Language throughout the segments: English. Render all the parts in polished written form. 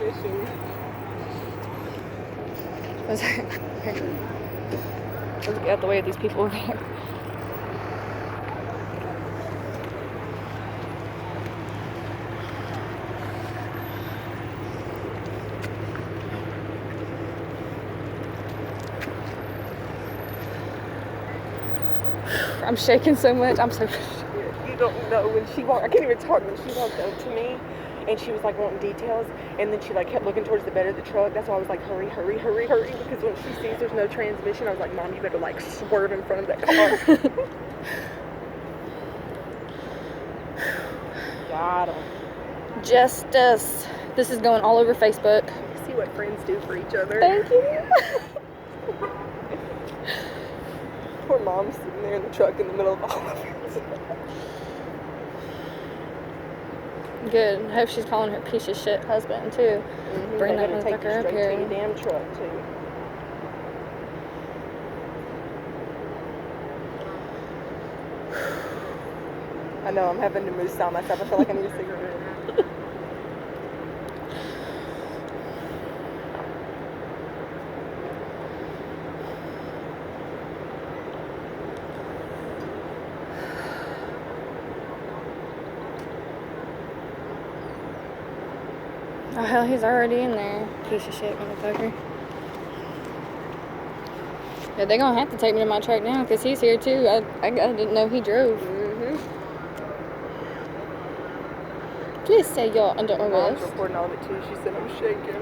transmission. Let's get out the way of these people over here. I'm shaking so much. I'm so. You don't know when she walked. I can't even talk. When she walked up to me, and she was like wanting details, and then she like kept looking towards the bed of the truck. That's why I was like, hurry, hurry, hurry, hurry, because when she sees there's no transmission, I was like, Mom, you better like swerve in front of that car. Got him. Justice. This is going all over Facebook. See what friends do for each other. Thank you. Poor Mom's sitting there in the truck in the middle of all of it. Good. I hope she's calling her piece of shit husband too. Mm-hmm. Bring that take you motherfucker up straight here. to your damn truck too. I know, I'm having to moose on myself. I feel like I need a cigarette. Oh hell, he's already in there. Piece of shit motherfucker. Yeah, they're gonna have to take me to my truck now because he's here too. I didn't know he drove. Mm-hmm. Please say you're under Mom's arrest. recording all of it too. She said I'm shaking.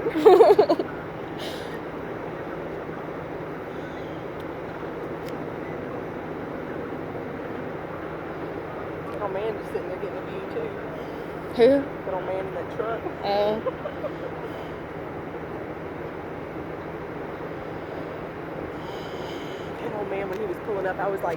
That old man just sitting there getting a view too. Who? That old man in that truck. Oh. That old man, when he was pulling up, I was like,